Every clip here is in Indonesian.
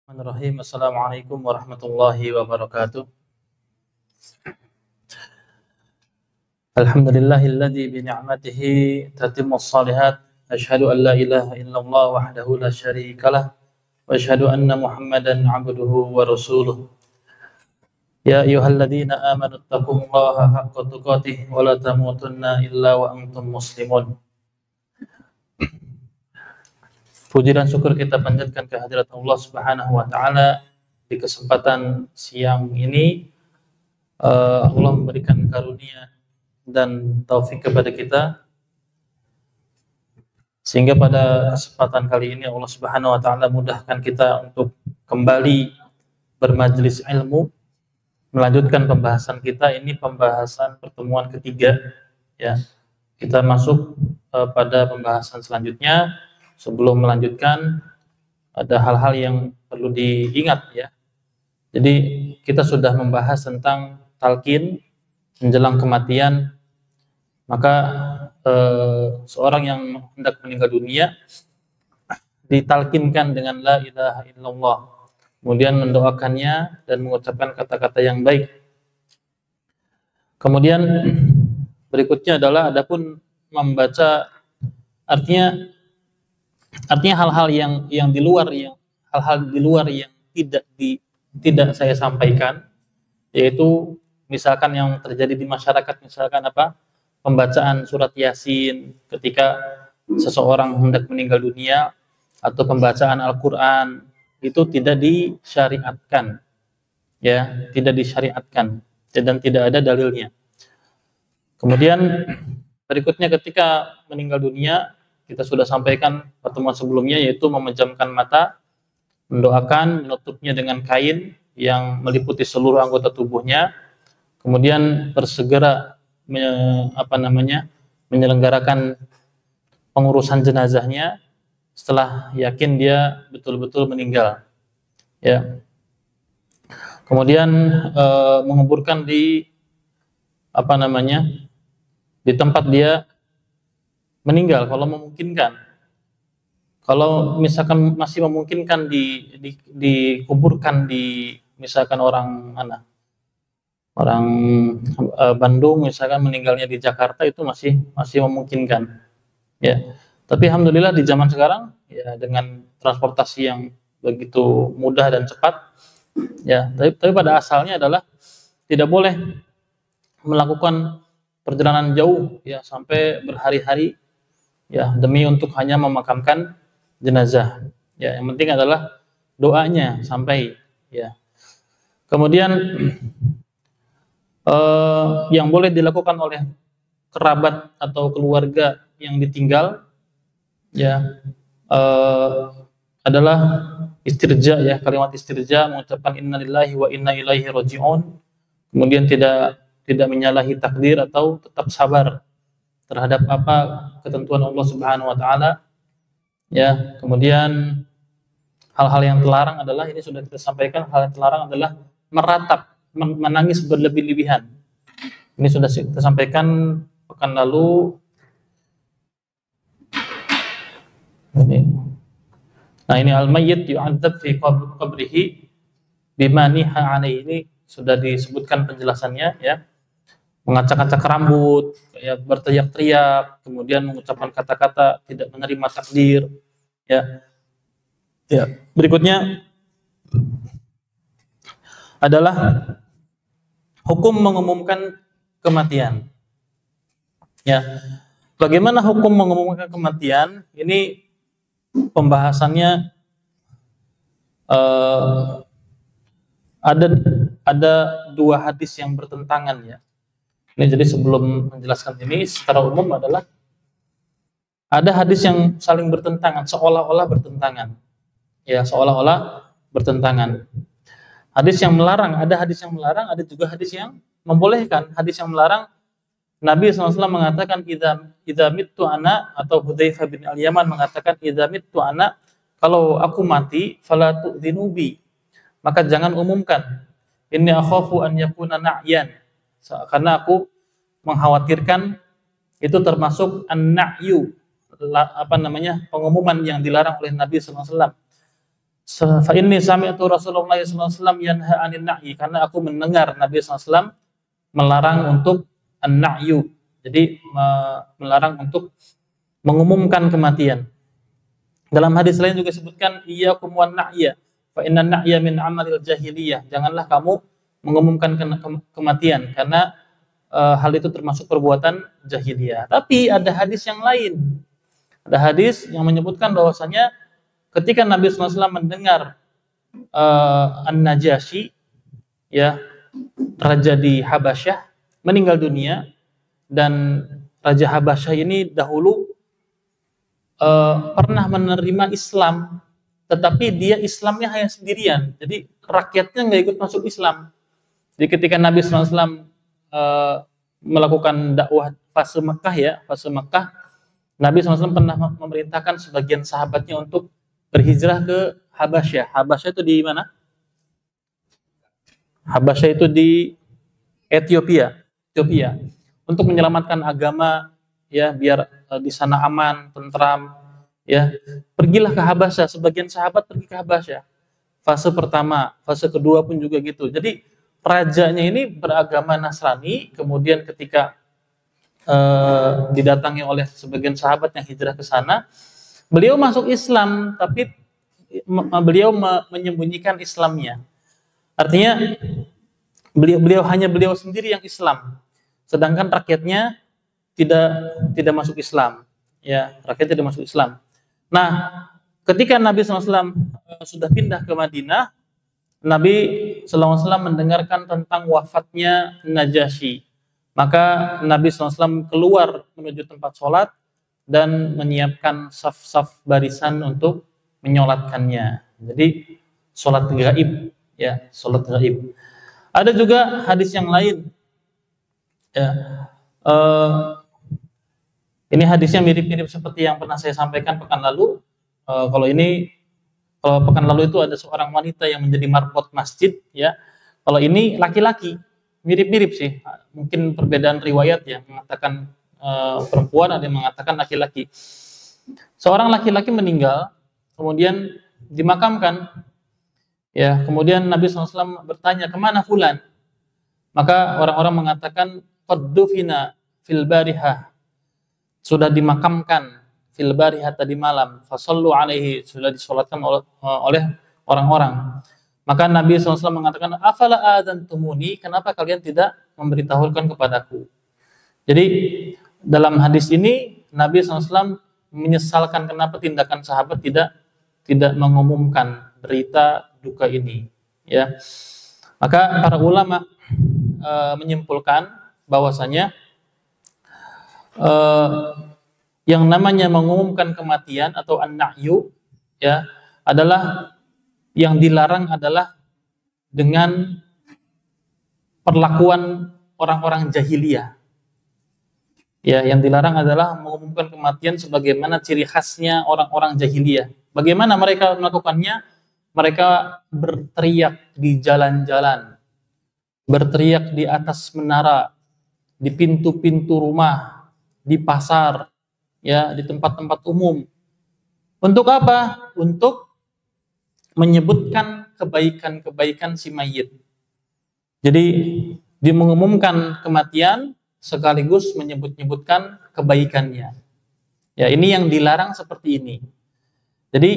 Bismillahirrahmanirrahim. Assalamualaikum warahmatullahi wabarakatuh. Alhamdulillahilladzi bi ni'matihi tatimmus shalihat. Asyhadu an la ilaha illallah wahdahu la syarikalah wa asyhadu anna Muhammadan 'abduhu wa rasuluh. Ya ayyuhalladzina amanu taqullaha haqqa tuqatih wa la tamutunna illa wa antum muslimun. Puji dan syukur kita panjatkan kehadirat Allah Subhanahu wa taala di kesempatan siang ini. Allah memberikan karunia dan taufik kepada kita sehingga pada kesempatan kali ini Allah Subhanahu wa taala mudahkan kita untuk kembali bermajelis ilmu, melanjutkan pembahasan kita. Ini pembahasan pertemuan ketiga, ya. Kita masuk pada pembahasan selanjutnya. Sebelum melanjutkan, ada hal-hal yang perlu diingat, ya. Jadi kita sudah membahas tentang talqin menjelang kematian. Maka seorang yang hendak meninggal dunia ditalqinkan dengan la ilaha illallah, kemudian mendoakannya dan mengucapkan kata-kata yang baik. Kemudian berikutnya adalah adapun membaca, artinya hal-hal yang di luar yang tidak saya sampaikan, yaitu misalkan yang terjadi di masyarakat, misalkan pembacaan surat Yasin ketika seseorang hendak meninggal dunia, atau pembacaan Al-Qur'an, itu tidak disyariatkan, ya, tidak disyariatkan dan tidak ada dalilnya. Kemudian berikutnya ketika meninggal dunia, kita sudah sampaikan pertemuan sebelumnya, yaitu memejamkan mata, mendoakan, menutupnya dengan kain yang meliputi seluruh anggota tubuhnya, kemudian bersegera menyelenggarakan pengurusan jenazahnya setelah yakin dia betul-betul meninggal, ya. Kemudian menguburkan di tempat dia meninggal kalau memungkinkan. Kalau misalkan masih memungkinkan dikuburkan di misalkan orang Bandung, misalkan meninggalnya di Jakarta, itu masih memungkinkan, ya. Tapi alhamdulillah di zaman sekarang, ya, dengan transportasi yang begitu mudah dan cepat, ya, tapi pada asalnya adalah tidak boleh melakukan perjalanan jauh, ya, sampai berhari-hari, ya, demi untuk hanya memakamkan jenazah, ya. Yang penting adalah doanya sampai, ya. Kemudian yang boleh dilakukan oleh kerabat atau keluarga yang ditinggal, ya, adalah istirja, ya, kalimat istirja, mengucapkan innalillahi wa inna ilaihi raji'un, kemudian tidak menyalahi takdir atau tetap sabar terhadap ketentuan Allah Subhanahu wa taala, ya. Kemudian hal-hal yang terlarang adalah, ini sudah kita sampaikan, hal yang terlarang adalah meratap, menangis berlebih-lebihan. Ini sudah kita sampaikan pekan lalu. Nah, ini al-mayyit yu'adzab fi qabrihi bima niha alaihi, ini sudah disebutkan penjelasannya, ya. Mengacak-acak rambut, ya, berteriak-teriak, kemudian mengucapkan kata-kata tidak menerima takdir, ya. Ya, berikutnya adalah hukum mengumumkan kematian, ya. Bagaimana hukum mengumumkan kematian? Ini pembahasannya ada dua hadis yang bertentangan, ya. Ini jadi sebelum menjelaskan ini secara umum adalah ada hadis yang saling bertentangan, seolah-olah bertentangan, ya, seolah-olah bertentangan. Hadis yang melarang, ada hadis yang melarang, ada juga hadis yang membolehkan. Hadis yang melarang, Nabi SAW mengatakan idza mittu ana, atau Hudzaifah bin Al-Yaman mengatakan idza mittu ana, kalau aku mati fala tu'dinu bi, maka jangan umumkan. Inni akhafu an yakuna na'yan, karena aku mengkhawatirkan itu termasuk an-na'yu, pengumuman yang dilarang oleh Nabi SAW. Fa inni sami'tu Rasulullah sallallahu alaihi wasallam yanha 'anil na'yi, karena aku mendengar Nabi SAW melarang untuk an-na'yu. Jadi melarang untuk mengumumkan kematian. Dalam hadis lain juga disebutkan iyyakum wan na'ya fa inna na'ya min amalil jahiliyah. Janganlah kamu mengumumkan kematian karena hal itu termasuk perbuatan jahiliyah. Tapi ada hadis yang lain. Ada hadis yang menyebutkan bahwasanya ketika Nabi SAW mendengar An-Najasyi, ya, raja di Habasyah, meninggal dunia, dan Raja Habasyah ini dahulu pernah menerima Islam, tetapi dia Islamnya hanya sendirian, jadi rakyatnya nggak ikut masuk Islam. Jadi ketika Nabi SAW melakukan dakwah fase Mekah, Nabi SAW pernah memerintahkan sebagian sahabatnya untuk berhijrah ke Habasyah. Habasyah itu di mana? Habasyah itu di Ethiopia. Untuk menyelamatkan agama, ya, biar di sana aman, tentram, ya. Pergilah ke Habasyah, sebagian sahabat pergi ke Habasyah. Fase pertama, fase kedua pun juga gitu. Jadi rajanya ini beragama Nasrani, kemudian ketika didatangi oleh sebagian sahabat yang hijrah ke sana, beliau masuk Islam, tapi beliau menyembunyikan Islamnya. Artinya beliau sendiri yang Islam, sedangkan rakyatnya tidak masuk Islam. Ya, rakyatnya tidak masuk Islam. Nah, ketika Nabi SAW sudah pindah ke Madinah, Nabi SAW mendengarkan tentang wafatnya Najasyi. Maka Nabi SAW keluar menuju tempat sholat dan menyiapkan saf-saf barisan untuk menyolatkannya. Jadi sholat gaib, ya, sholat gaib. Ada juga hadis yang lain. Ya, ini hadisnya mirip-mirip seperti yang pernah saya sampaikan pekan lalu. Kalau pekan lalu itu ada seorang wanita yang menjadi marbot masjid, ya. Kalau ini laki-laki, mirip-mirip sih. Mungkin perbedaan riwayat ya, mengatakan perempuan, ada yang mengatakan laki-laki. Seorang laki-laki meninggal, kemudian dimakamkan. Ya, kemudian Nabi SAW bertanya, kemana fulan? Maka orang-orang mengatakan, qad dufina fil barihah, sudah dimakamkan fil barihah tadi malam, fasallu alaihi, sudah disolatkan oleh orang-orang. Maka Nabi SAW mengatakan, afala adantumuni, kenapa kalian tidak memberitahukan kepadaku? Jadi dalam hadis ini Nabi SAW menyesalkan kenapa tindakan sahabat tidak mengumumkan berita duka ini. Ya, maka para ulama menyimpulkan bahwasanya yang namanya mengumumkan kematian atau an-na'yu, ya, adalah yang dilarang adalah dengan perlakuan orang-orang jahiliyah. Ya, yang dilarang adalah mengumumkan kematian sebagaimana ciri khasnya orang-orang jahiliyah. Bagaimana mereka melakukannya? Mereka berteriak di jalan-jalan, berteriak di atas menara, di pintu-pintu rumah, di pasar, ya, di tempat-tempat umum. Untuk apa? Untuk menyebutkan kebaikan-kebaikan si mayit. Jadi dia mengumumkan kematian sekaligus menyebut-nyebutkan kebaikannya. Ya, ini yang dilarang seperti ini. Jadi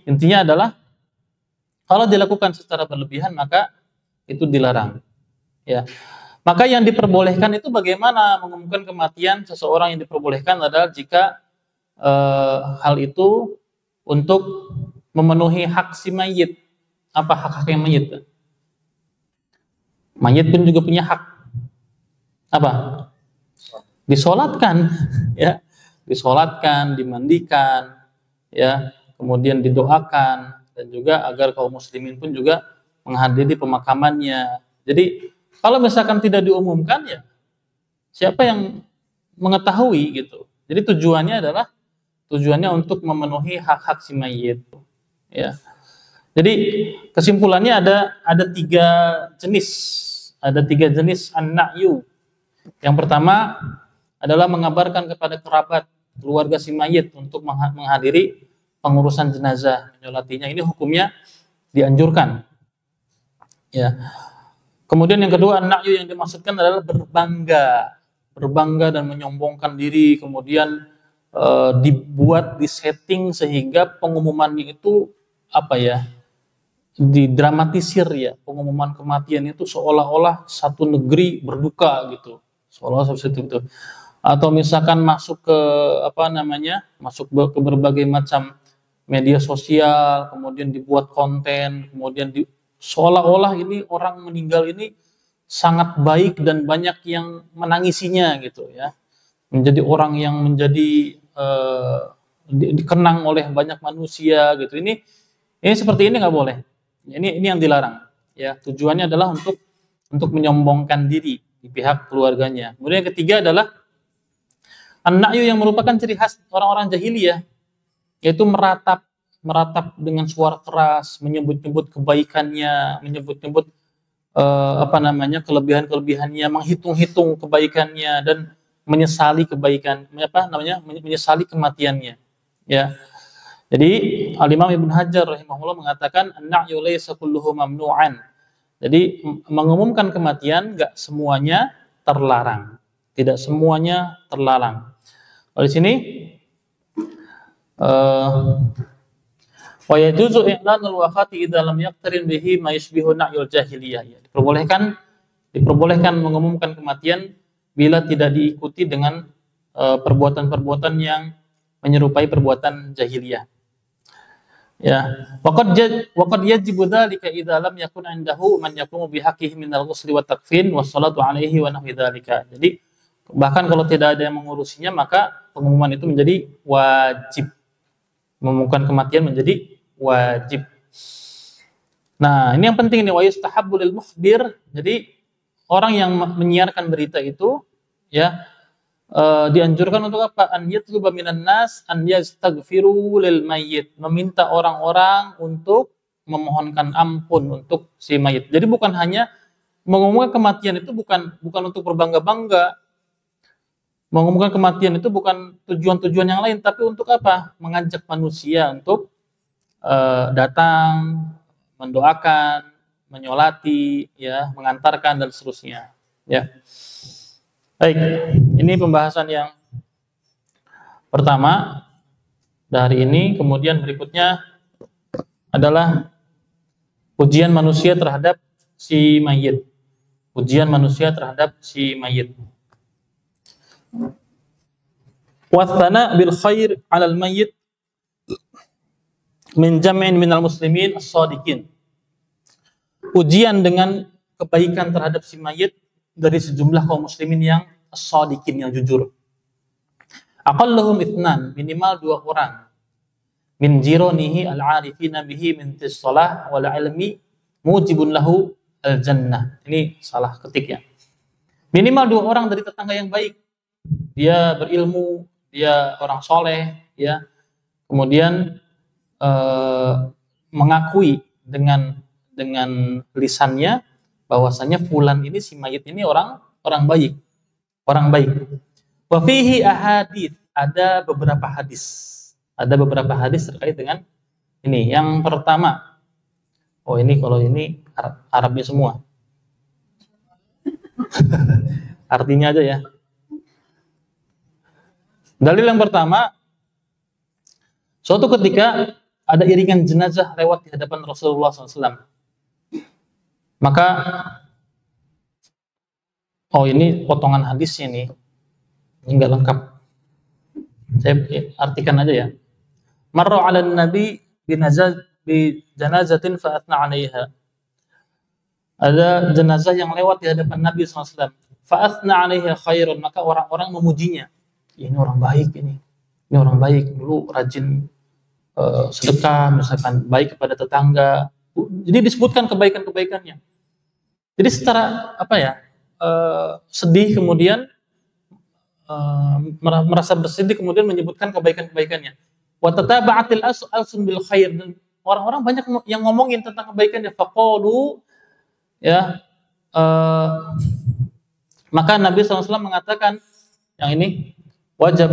intinya adalah kalau dilakukan secara berlebihan maka itu dilarang. Ya. Maka yang diperbolehkan itu bagaimana mengumumkan kematian seseorang, yang diperbolehkan adalah jika hal itu untuk memenuhi hak si mayit. Apa hak-haknya mayit? Mayit pun juga punya hak. Apa? Disolatkan, ya, disolatkan, dimandikan, ya, kemudian didoakan, dan juga agar kaum muslimin pun juga menghadiri pemakamannya. Jadi kalau misalkan tidak diumumkan, ya siapa yang mengetahui gitu. Jadi tujuannya untuk memenuhi hak-hak si mayit, ya. Jadi kesimpulannya ada tiga jenis an-na'yu. Yang pertama adalah mengabarkan kepada kerabat, keluarga si mayit untuk menghadiri pengurusan jenazah, menyolatinya. Ini hukumnya dianjurkan. Ya. Kemudian yang kedua, an-na'yu yang dimaksudkan adalah berbangga dan menyombongkan diri, kemudian dibuat di setting sehingga pengumumannya itu apa ya, didramatisir ya, pengumuman kematian itu seolah-olah satu negeri berduka gitu, seolah-olah seperti itu. Atau misalkan masuk ke apa namanya, masuk ke berbagai macam media sosial, kemudian dibuat konten, kemudian seolah-olah ini orang meninggal ini sangat baik dan banyak yang menangisinya gitu ya, menjadi orang yang menjadi dikenang oleh banyak manusia gitu. Ini seperti ini nggak boleh. Ini yang dilarang. Ya, tujuannya adalah untuk menyombongkan diri di pihak keluarganya. Kemudian yang ketiga adalah an-na'yu yang merupakan ciri khas orang-orang jahiliyah, yaitu meratap dengan suara keras, menyebut-nyebut kebaikannya, menyebut-nyebut apa namanya, kelebihan-kelebihannya, menghitung-hitung kebaikannya dan menyesali menyesali kematiannya. Ya. Jadi Al-Imam Ibnu Hajar rahimahullah mengatakan an-na'yu laysa kulluhu mamnu'an. Jadi mengumumkan kematian enggak semuanya terlarang. Tidak semuanya terlarang. Di sini wa yajuzu i'lanul wafati idza lam yaqtarin bihi ma yushbihu na'yul jahiliyah. Diperbolehkan mengumumkan kematian bila tidak diikuti dengan perbuatan-perbuatan yang menyerupai perbuatan jahiliyah. Ya, waqad yajibu dzalika idza lam yakun 'indahu man yaqumu bihaqqihi minal ghusli wat takfin was salatu 'alaihi wa nahwi dzalika. Jadi bahkan kalau tidak ada yang mengurusinya, maka pengumuman itu menjadi wajib. Mengumumkan kematian menjadi wajib. Nah, ini yang penting nih, wa yustahabbu lil mukhbir. Jadi orang yang menyiarkan berita itu ya dianjurkan untuk apa? An yatluba minan nas an yastaghfiru lil mayyit, meminta orang-orang untuk memohonkan ampun untuk si mayit. Jadi bukan hanya mengumumkan kematian itu bukan untuk berbangga-bangga. Mengumumkan kematian itu bukan tujuan-tujuan yang lain, tapi untuk apa? Mengajak manusia untuk datang, mendoakan, menyolati, ya, mengantarkan dan seterusnya. Ya. Baik, ini pembahasan yang pertama dari ini. Kemudian berikutnya adalah ujian manusia terhadap si mayit. Ujian manusia terhadap si mayit. Wathana bil khair 'alal mayyit min jam'in minal muslimin as-shadiqin. Ujian dengan kebaikan terhadap si mayit dari sejumlah kaum muslimin yang as-shadiqin, yang jujur. Aqalluhum itsnan, minimal 2 orang. Min jiranihi al-'arifina bihi min tis-shalah wal 'ilmi mujibun lahu al-jannah. Ini salah ketik ya. Minimal 2 orang dari tetangga yang baik. Dia berilmu, dia orang soleh, ya. Kemudian mengakui dengan lisannya bahwasanya fulan ini, si mayit ini orang baik. Wa fihi ahadits, ada beberapa hadis terkait dengan ini. Yang pertama, ini kalau ini Arabnya semua. Artinya aja ya. Dalil yang pertama, suatu ketika ada iringan jenazah lewat di hadapan Rasulullah SAW. Maka, ini potongan hadisnya nih, ini nggak lengkap. Saya artikan aja ya. Marra 'alan nabi bi janazatin fa athna 'alaiha. Ada jenazah yang lewat di hadapan Nabi SAW. Fa athna 'alaiha khairan, maka orang-orang memujinya. Ini orang baik ini orang baik, dulu rajin sedekah, misalkan baik kepada tetangga. Jadi disebutkan kebaikan-kebaikannya. Jadi secara sedih, kemudian merasa bersedih, kemudian menyebutkan kebaikan-kebaikannya. Wa tataba'atil alsun bil khair, dan orang-orang banyak yang ngomongin tentang kebaikannya. Faqalu, ya, maka Nabi SAW mengatakan yang ini, wajib.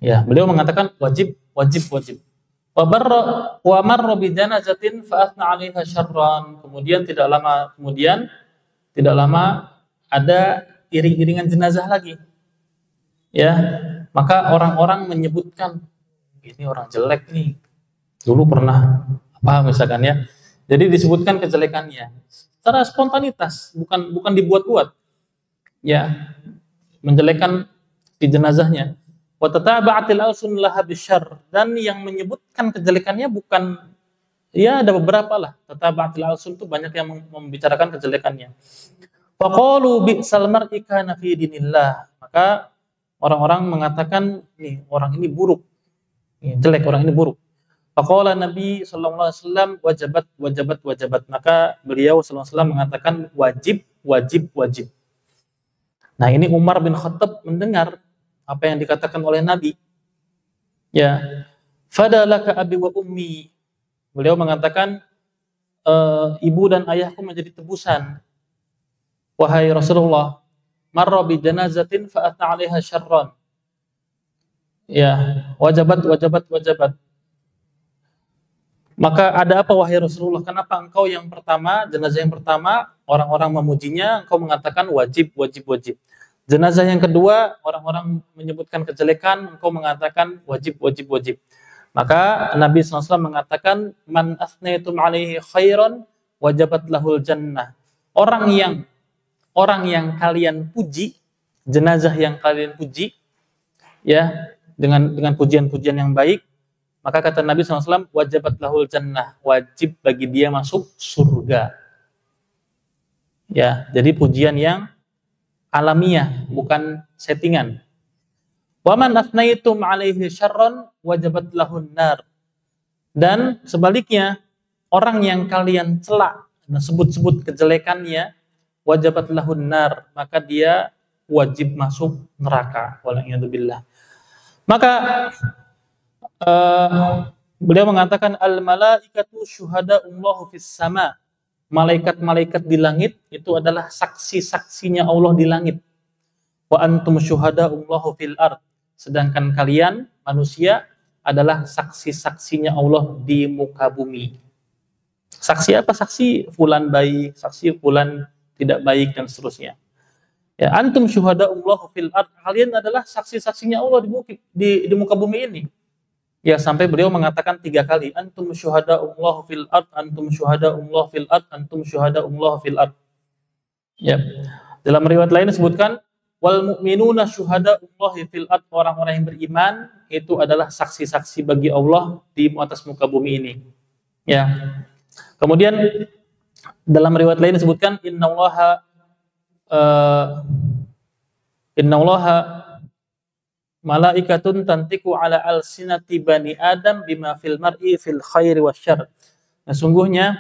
Ya, beliau mengatakan wajib, wajib, wajib. Wa marra bi janazatin fa athna 'alaiha syarran. Kemudian tidak lama ada iring-iringan jenazah lagi. Ya, maka orang-orang menyebutkan ini orang jelek nih. Dulu pernah apa misalkan ya. Jadi disebutkan kejelekannya secara spontanitas, bukan dibuat-buat. Ya, menjelekkan di jenazahnya. Wa tataba'atil alsun laha bisyarr, dan yang menyebutkan kejelekannya bukan, ya ada beberapa lah. Tataba'atil alsun itu banyak yang membicarakan kejelekannya. Faqalu bi'sal mar'i kana fi dinillah. Maka orang-orang mengatakan nih orang ini buruk. Jelek, orang ini buruk. Faqala Nabi sallallahu alaihi wasallam wajabat, wajabat, wajabat. Maka beliau sallallahu alaihi wasallam mengatakan wajib, wajib, wajib. Nah, ini Umar bin Khattab mendengar apa yang dikatakan oleh Nabi. Ya, fadalaka abi wa ummi. Beliau mengatakan ibu dan ayahku menjadi tebusan. Wahai Rasulullah, marra bi janazatin fa athna 'alaiha syarran. Ya, wajabat, wajabat, wajabat. Maka ada apa wahai Rasulullah? Kenapa engkau yang pertama, jenazah yang pertama, orang-orang memujinya, engkau mengatakan wajib, wajib, wajib. Jenazah yang kedua, orang-orang menyebutkan kejelekan, engkau mengatakan wajib, wajib, wajib. Maka Nabi SAW mengatakan, man asnaitum alaihi khairan, wajabat lahul jannah. Orang yang kalian puji, jenazah yang kalian puji, ya, dengan pujian-pujian yang baik, maka kata Nabi SAW, wajabat lahul jannah, wajib bagi dia masuk surga. Ya, jadi pujian yang alamiah, bukan settingan. Wa man afnaitum alaihi syarran wajabat lahun nar. Dan sebaliknya, orang yang kalian celak dan sebut-sebut kejelekannya, wajabat lahun nar, maka dia wajib masuk neraka. Wala'iyadzubillah. Maka beliau mengatakan al malaikatu syuhada'ullahu fis sama. Malaikat-malaikat di langit itu adalah saksi-saksinya Allah di langit. Wa antum syuhada'ullahu fil ard. Sedangkan kalian manusia adalah saksi-saksinya Allah di muka bumi. Saksi apa? Saksi fulan baik, saksi fulan tidak baik, dan seterusnya. Ya, antum syuhada'ullahu fil ard. Kalian adalah saksi-saksinya Allah di muka bumi ini. Ya, sampai beliau mengatakan 3 kali, antum syuhada'ullah fil ard, antum syuhada'ullah fil ard, antum syuhada'ullah fil ard. Ya. Dalam riwayat lain disebutkan wal mu'minuna syuhada'ullah fil ard, orang-orang yang beriman itu adalah saksi-saksi bagi Allah di atas muka bumi ini. Ya. Kemudian dalam riwayat lain disebutkan innallaha malaikatun tantiku ala alsinati bani Adam bima fil mar'i fil khairi wasyarr. Nah, sungguhnya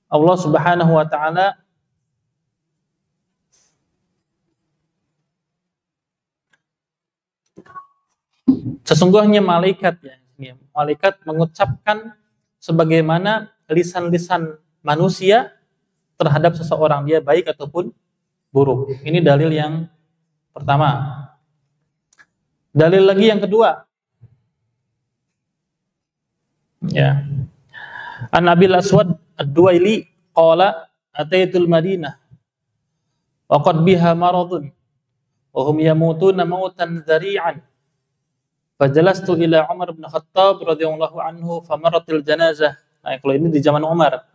Allah Subhanahu wa taala sesungguhnya malaikat mengucapkan sebagaimana lisan-lisan manusia terhadap seseorang, dia baik ataupun buruk. Ini dalil yang pertama. Dalil lagi yang kedua. Ya. An Abil Aswad Ad-Duwaili qala ataitul Madinah wa qad biha maradun wa hum yamutuna mautan dzari'an. Fajalastu ila Umar bin Khattab radhiyallahu anhu famaratil janazah. Nah, kalau ini di zaman Umar.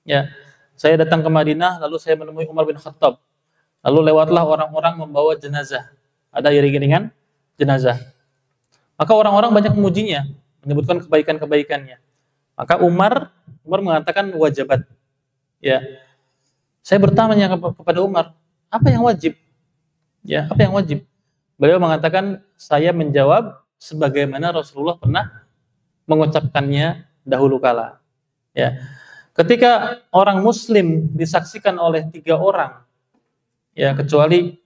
Ya. Saya datang ke Madinah lalu saya menemui Umar bin Khattab. Lalu lewatlah orang-orang membawa jenazah. Ada iring-iringan jenazah. Maka orang-orang banyak memujinya, menyebutkan kebaikan-kebaikannya. Maka Umar mengatakan wajabat. Ya. Saya bertanya kepada Umar, apa yang wajib? Ya, apa yang wajib? Beliau mengatakan, saya menjawab sebagaimana Rasulullah pernah mengucapkannya dahulu kala. Ya. Ketika orang muslim disaksikan oleh 3 orang, ya, kecuali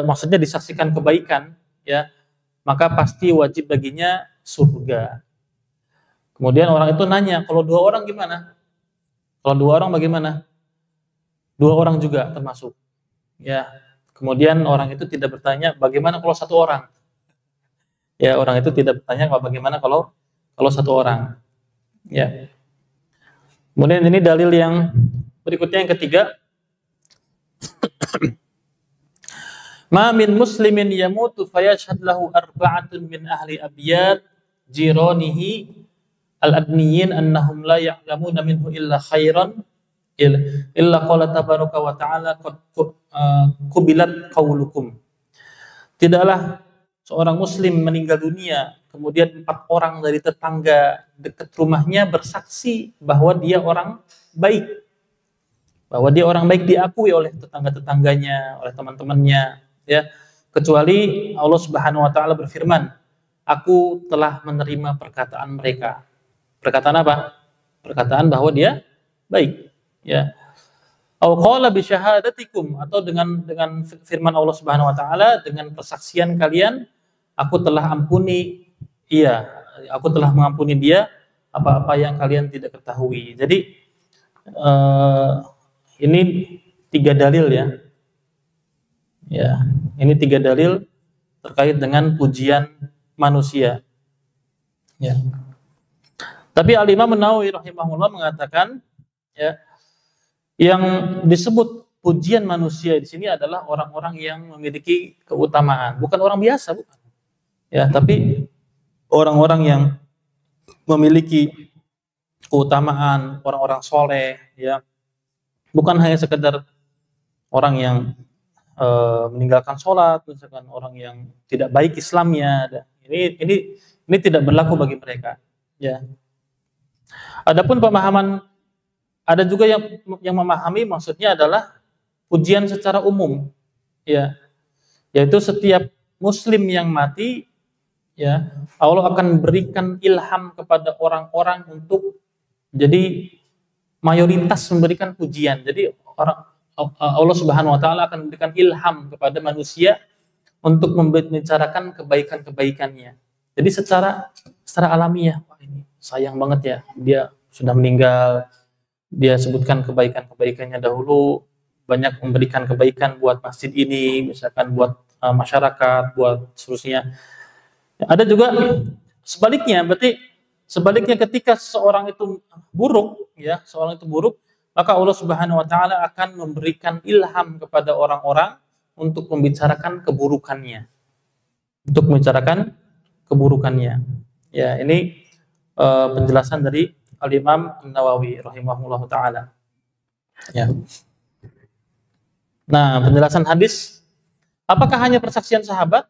maksudnya disaksikan kebaikan, ya, maka pasti wajib baginya surga. Kemudian orang itu nanya, kalau 2 orang gimana? Kalau 2 orang bagaimana? 2 orang juga termasuk. Ya. Kemudian orang itu tidak bertanya, bagaimana kalau 1 orang? Ya, orang itu tidak bertanya bagaimana kalau satu orang. Ya. Kemudian ini dalil yang berikutnya yang ketiga. Ma min muslimin yamutu fayashhad lahu arba'atun min ahli abyad jiranihi al-adniyin annahum la ya'lamuna minhu illa khairan illa qala tabaraka wa ta'ala qad qubilat qaulukum. Tidaklah seorang muslim meninggal dunia kemudian 4 orang dari tetangga dekat rumahnya bersaksi bahwa dia orang baik. Bahwa dia orang baik diakui oleh tetangga-tetangganya, oleh teman-temannya, ya. Kecuali Allah Subhanahu wa taala berfirman, "Aku telah menerima perkataan mereka." Perkataan apa? Perkataan bahwa dia baik, ya. Au qala bi syahadatikum, atau dengan firman Allah Subhanahu wa taala, dengan persaksian kalian, aku telah ampuni, iya, aku telah mengampuni dia apa-apa yang kalian tidak ketahui. Jadi ini 3 dalil ya. Ya, ini 3 dalil terkait dengan pujian manusia. Ya. Tapi Al-Imam An-Nawawi rahimahullah mengatakan, ya, yang disebut pujian manusia di sini adalah orang-orang yang memiliki keutamaan, bukan orang biasa, bukan. Ya, tapi orang-orang yang memiliki keutamaan, orang-orang soleh, ya. Bukan hanya sekedar orang yang meninggalkan sholat, misalkan orang yang tidak baik Islamnya. Ini tidak berlaku bagi mereka. Ya. Adapun pemahaman, ada juga yang memahami maksudnya adalah pujian secara umum, ya, yaitu setiap Muslim yang mati, ya, Allah akan berikan ilham kepada orang-orang untuk jadi mayoritas memberikan pujian. Jadi Allah Subhanahu wa taala akan memberikan ilham kepada manusia untuk membicarakan kebaikan-kebaikannya. Jadi secara alamiah, wah ini sayang banget ya, dia sudah meninggal. Dia sebutkan kebaikan-kebaikannya dahulu, banyak memberikan kebaikan buat masjid ini, misalkan buat masyarakat, buat seterusnya. Ada juga sebaliknya, berarti sebaliknya ketika seorang itu buruk, ya, maka Allah Subhanahu wa taala akan memberikan ilham kepada orang-orang untuk membicarakan keburukannya. Ya, ini penjelasan dari Al-Imam An-Nawawi rahimahullahu taala. Ya. Nah, penjelasan hadis, apakah hanya persaksian sahabat?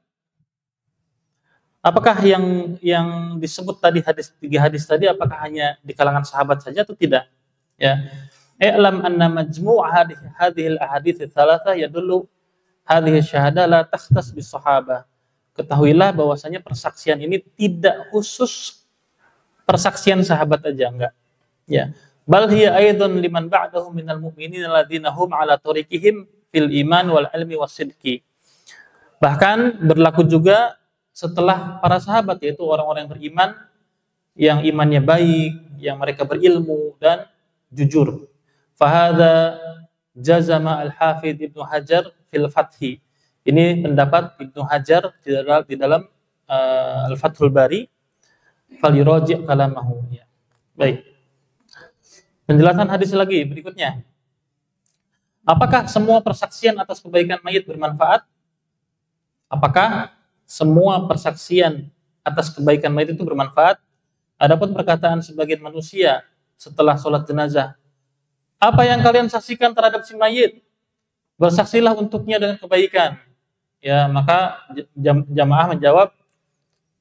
Apakah yang disebut tadi 3 hadis tadi, apakah hanya di kalangan sahabat saja atau tidak? Ya. I'lam anna majmu' hadhihi al-ahadits ats-tsalatsah yadullu hadhihi syahada la takhtas bis sahabah. Ketahuilah bahwasanya persaksian ini tidak khusus persaksian sahabat aja, enggak. Ya. Bal hiya aidan liman ba'dahum minal mu'minin alladzina hum ala tariqihim fil iman wal ilmi was sidqi. Bahkan berlaku juga setelah para sahabat, yaitu orang-orang yang beriman, yang imannya baik, yang mereka berilmu dan jujur. Fahadha jazama al-Hafidh Ibnu Hajar fil Fathi. Ini pendapat Ibnu Hajar di dalam Al-Fathul Bari. Falyuraji' kalamahu. Ya. Baik. Penjelasan hadis lagi berikutnya. Apakah semua persaksian atas kebaikan mayit bermanfaat? Apakah semua persaksian atas kebaikan mayit itu bermanfaat? Adapun perkataan sebagian manusia setelah sholat jenazah, apa yang kalian saksikan terhadap si mayit, bersaksilah untuknya dengan kebaikan. Ya, maka jamaah menjawab,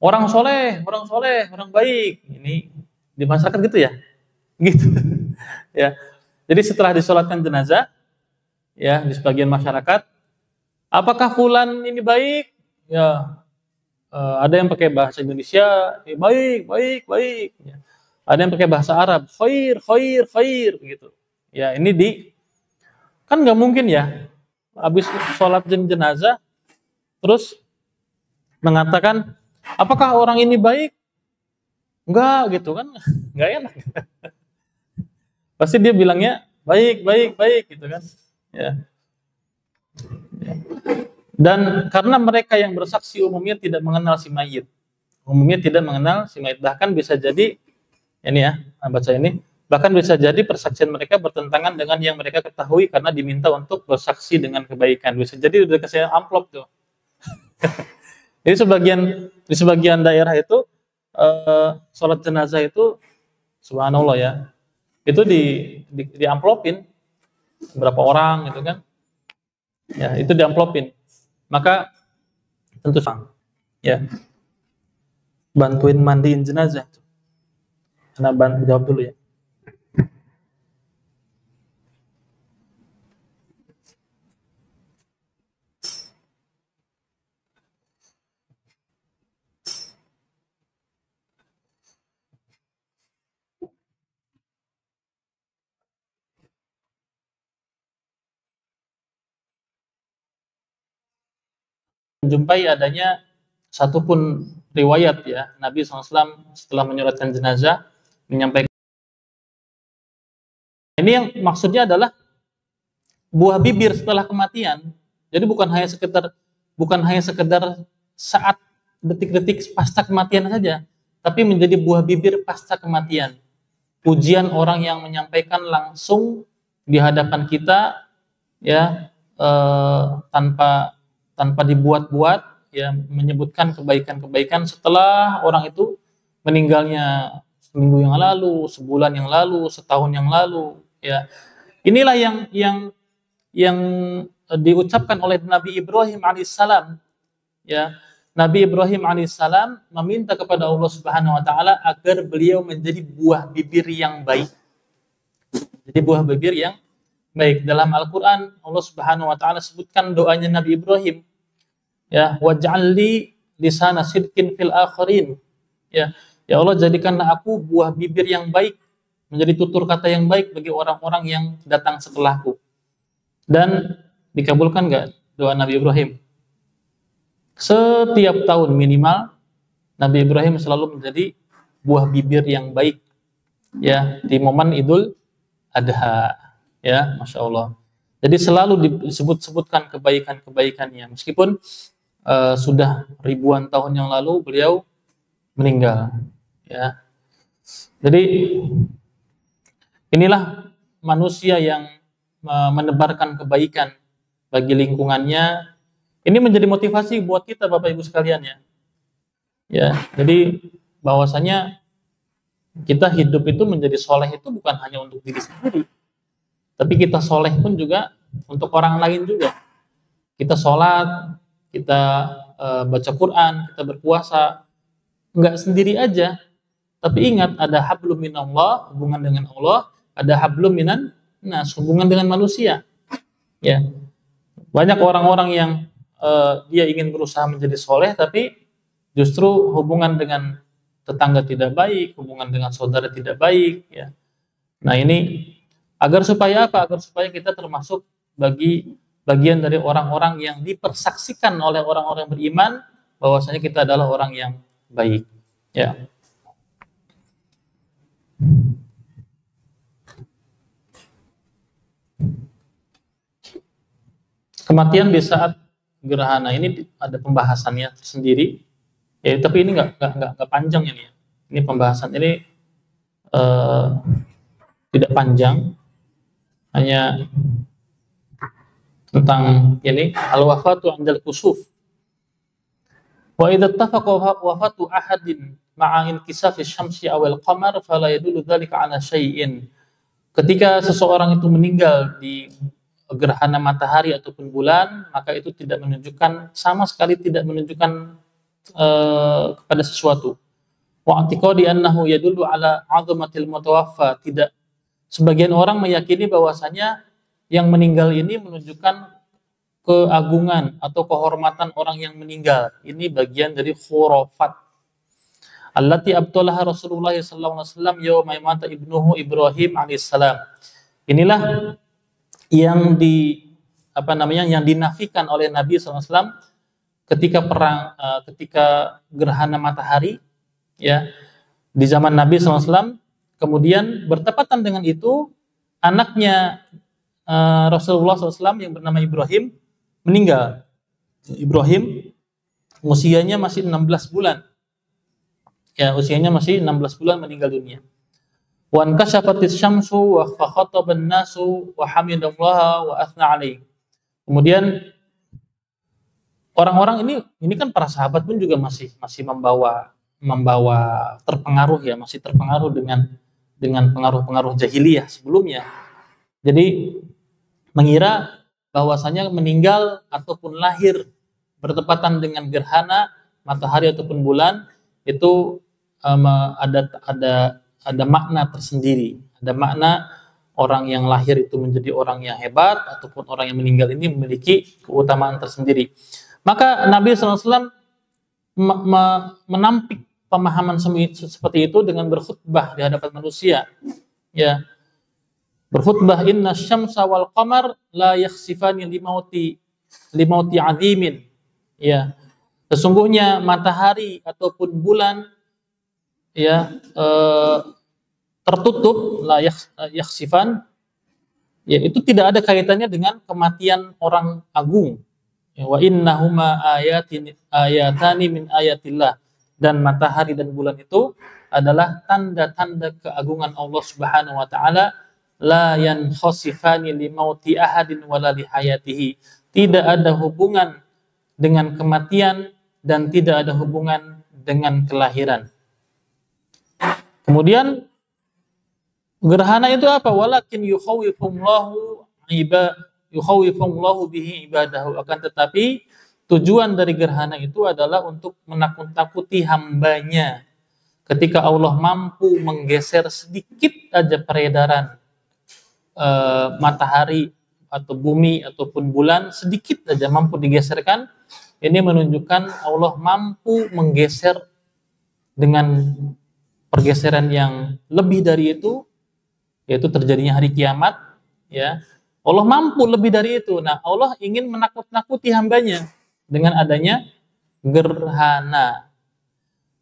orang soleh, orang baik. Ini di masyarakat gitu ya, gitu. Ya, jadi setelah disolatkan jenazah, ya, di sebagian masyarakat, apakah fulan ini baik? Ya, ada yang pakai bahasa Indonesia, baik. Ya. Ada yang pakai bahasa Arab, khair, gitu. Ya, ini kan nggak mungkin ya, habis sholat jenazah, terus mengatakan, apakah orang ini baik? Enggak, gitu kan, nggak enak. Pasti dia bilangnya baik, gitu kan. Ya. Dan karena mereka yang bersaksi umumnya tidak mengenal si mayit, umumnya tidak mengenal si mayit. Bahkan bisa jadi ini ya, baca ini, bahkan bisa jadi persaksian mereka bertentangan dengan yang mereka ketahui karena diminta untuk bersaksi dengan kebaikan. Bisa jadi udah kasih amplop tuh. Jadi di sebagian daerah itu sholat jenazah itu subhanallah ya, itu di amplopin berapa orang gitu kan, ya itu diamplopin. Maka tentu ya bantuin mandiin jenazah. Karena jawab dulu ya. Menjumpai adanya satupun riwayat ya Nabi SAW setelah menyuratkan jenazah menyampaikan, ini yang maksudnya adalah buah bibir setelah kematian. Jadi bukan hanya sekedar saat detik-detik pasca kematian saja, tapi menjadi buah bibir pasca kematian. Pujian orang yang menyampaikan langsung di hadapan kita ya, tanpa dibuat-buat ya, menyebutkan kebaikan-kebaikan setelah orang itu meninggalnya seminggu yang lalu, sebulan yang lalu, setahun yang lalu ya. Inilah yang diucapkan oleh Nabi Ibrahim alaihissalam ya. Nabi Ibrahim alaihissalam meminta kepada Allah Subhanahu wa taala agar beliau menjadi buah bibir yang baik. Jadi buah bibir yang baik. Dalam Al-Qur'an Allah Subhanahu wa taala sebutkan doanya Nabi Ibrahim ya, waj'alli lisana sidqin fil akhirin ya. Ya Allah, jadikanlah aku buah bibir yang baik, menjadi tutur kata yang baik bagi orang-orang yang datang setelahku. Dan dikabulkan enggak doa Nabi Ibrahim? Setiap tahun minimal Nabi Ibrahim selalu menjadi buah bibir yang baik ya di momen Idul Adha ya, Masya Allah. Jadi selalu disebut-sebutkan kebaikan-kebaikannya meskipun sudah ribuan tahun yang lalu beliau meninggal ya. Jadi inilah manusia yang menebarkan kebaikan bagi lingkungannya. Ini menjadi motivasi buat kita Bapak Ibu sekalian ya. Ya, jadi bahwasanya kita hidup itu menjadi soleh itu bukan hanya untuk diri sendiri, tapi kita soleh pun juga untuk orang lain juga. Kita sholat, kita baca Quran, kita berpuasa, enggak sendiri aja. Tapi ingat, ada hablum minallah, hubungan dengan Allah, ada hablum minan nas, hubungan dengan manusia. Ya, banyak orang-orang yang dia ingin berusaha menjadi soleh, tapi justru hubungan dengan tetangga tidak baik, hubungan dengan saudara tidak baik. Ya. Nah ini agar supaya apa? Agar supaya kita termasuk bagian dari orang-orang yang dipersaksikan oleh orang-orang beriman bahwasanya kita adalah orang yang baik. Ya. Kematian di saat gerhana ini ada pembahasannya sendiri, ya, tapi ini nggak panjang ini. Ini pembahasan ini tidak panjang, hanya tentang ini al-wafatu 'indal kusuf. Wa idza ittafaqa wafatu ahadin ma'a inkisafi syamsi awal qamar fala yadullu dzalika 'ala syai'in. Ketika seseorang itu meninggal di gerhana matahari ataupun bulan, maka itu tidak menunjukkan, sama sekali tidak menunjukkan kepada sesuatu. Wa i'tiqadi annahu yadullu 'ala 'azamatil mutawaffa. Tidak, sebagian orang meyakini bahwasanya yang meninggal ini menunjukkan keagungan atau kehormatan orang yang meninggal. Ini bagian dari khurafat. Allati abtalaha Rasulullah sallallahu alaihi wasallam yauma mata ibnuhu Ibrahim alaihissalam. Inilah yang yang dinafikan oleh Nabi SAW ketika ketika gerhana matahari ya di zaman Nabi SAW. Kemudian bertepatan dengan itu anaknya Rasulullah SAW yang bernama Ibrahim meninggal. Ibrahim usianya masih 16 bulan Ya, usianya masih 16 bulan meninggal dunia. Wan kasyafatis syamsu wa fakhataban nasu wa hamidallaha wa athna alaihi. Kemudian orang-orang ini kan para sahabat pun juga masih membawa terpengaruh ya, masih terpengaruh dengan pengaruh-pengaruh jahiliyah sebelumnya. Jadi mengira bahwasanya meninggal ataupun lahir bertepatan dengan gerhana matahari ataupun bulan itu ada makna tersendiri, ada makna orang yang lahir itu menjadi orang yang hebat ataupun orang yang meninggal ini memiliki keutamaan tersendiri. Maka Nabi SAW menampik pemahaman seperti itu dengan berkhutbah di hadapan manusia. Ya, berkhutbah inna syamsa wal qamar la yakhsifani limauti azimin. Ya, sesungguhnya matahari ataupun bulan ya tertutup la yakhsifan, ya itu tidak ada kaitannya dengan kematian orang agung. Ya, wa innahuma ayatani min ayatillah, dan matahari dan bulan itu adalah tanda-tanda keagungan Allah Subhanahu wa taala. La yankhasifani limauti ahadin wala lihayatihi, tidak ada hubungan dengan kematian dan tidak ada hubungan dengan kelahiran. Kemudian gerhana itu apa? Walakin yukhawifumullahu bihi ibadahu. Akan tetapi tujuan dari gerhana itu adalah untuk menakut-nakuti hambanya. Ketika Allah mampu menggeser sedikit aja peredaran matahari atau bumi ataupun bulan, sedikit aja mampu digeserkan, ini menunjukkan Allah mampu menggeser dengan pergeseran yang lebih dari itu, yaitu terjadinya hari kiamat. Ya, Allah mampu lebih dari itu. Nah, Allah ingin menakut-nakuti hambanya dengan adanya gerhana.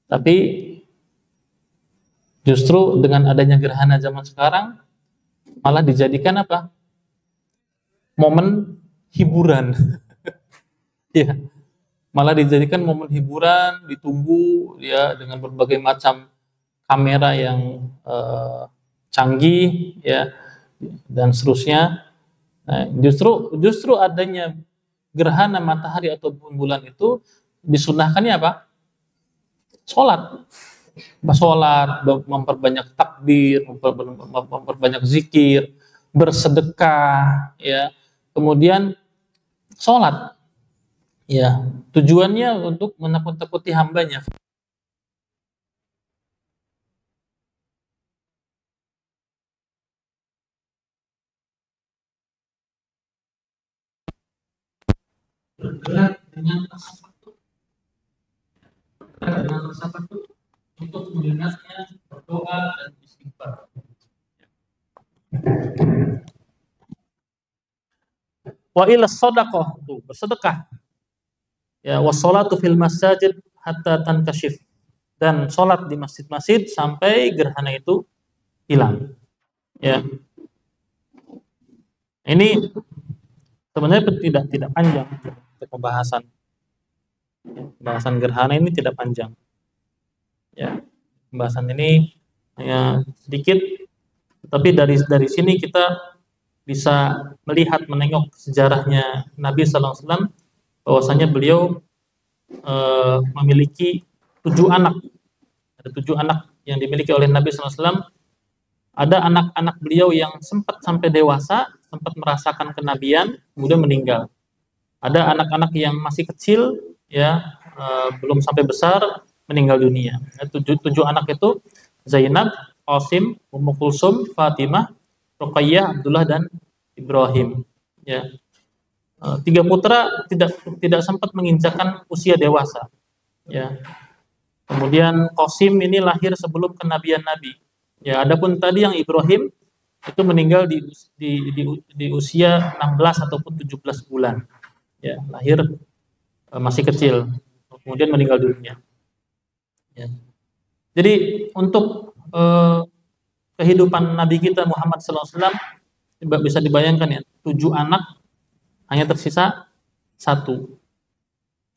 Tapi justru dengan adanya gerhana zaman sekarang malah dijadikan apa? Momen hiburan. Ya, malah dijadikan momen hiburan, ditunggu ya dengan berbagai macam kamera yang canggih ya dan seterusnya. Nah, justru adanya gerhana matahari atau bulan itu disunahkannya apa? Sholat, memperbanyak takbir, memperbanyak zikir, bersedekah, ya. Kemudian sholat, ya. Tujuannya untuk menakut-nakuti hambanya. Bergerak dengan rasa takut, untuk mendengarnya berdoa dan istighfar. Wa ila shadaqah, bersedekah. Ya, wassalatu fil masajid hatta tankashif, dan sholat di masjid-masjid sampai gerhana itu hilang. Ya. Ini sebenarnya tidak panjang untuk pembahasan. Pembahasan gerhana ini tidak panjang. Ya, pembahasan ini hanya sedikit, tapi dari sini kita bisa melihat, menengok sejarahnya Nabi SAW, bahwasanya beliau memiliki 7 anak. Ada 7 anak yang dimiliki oleh Nabi SAW. Ada anak-anak beliau yang sempat sampai dewasa, sempat merasakan kenabian, kemudian meninggal. Ada anak-anak yang masih kecil, ya belum sampai besar, meninggal dunia. 7 anak itu Zainab, Qasim, Ummu Kulsum, Fatimah, Ruqayyah, Abdullah, dan Ibrahim. Ya, 3 putra tidak sempat menginjakkan usia dewasa. Ya, kemudian Qasim ini lahir sebelum kenabian Nabi. Ya, adapun tadi yang Ibrahim itu meninggal di usia 16 ataupun 17 bulan. Ya, lahir masih kecil, kemudian meninggal dunia. Ya. Jadi untuk kehidupan Nabi kita Muhammad SAW bisa dibayangkan ya, 7 anak hanya tersisa 1.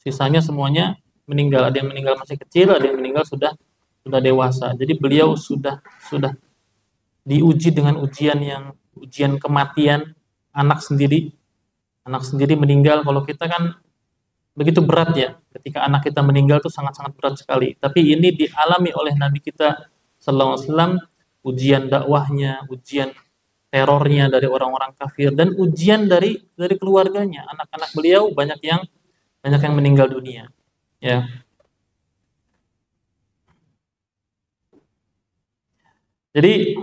Sisanya semuanya meninggal. Ada yang meninggal masih kecil, ada yang meninggal sudah sudah dewasa. Jadi beliau sudah diuji dengan ujian kematian anak sendiri meninggal. Kalau kita kan begitu berat ya, ketika anak kita meninggal itu sangat-sangat berat sekali. Tapi ini dialami oleh Nabi kita Sallallahu Alaihi Wasallam, ujian dakwahnya, ujian terornya dari orang-orang kafir, dan ujian dari keluarganya. Anak-anak beliau banyak yang meninggal dunia. Ya. Jadi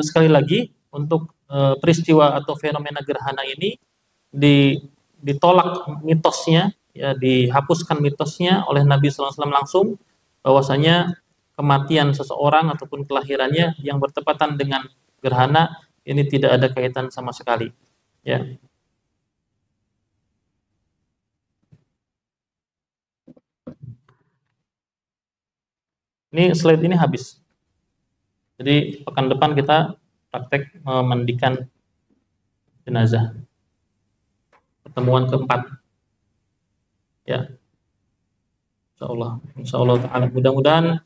sekali lagi untuk peristiwa atau fenomena gerhana ini ditolak mitosnya, ya, dihapuskan mitosnya oleh Nabi SAW langsung, bahwasanya kematian seseorang ataupun kelahirannya yang bertepatan dengan gerhana ini tidak ada kaitan sama sekali. Ya. Ini slide ini habis. Jadi pekan depan kita praktek memandikan jenazah. Pertemuan keempat. Ya. Insya Allah ta'ala. Mudah-mudahan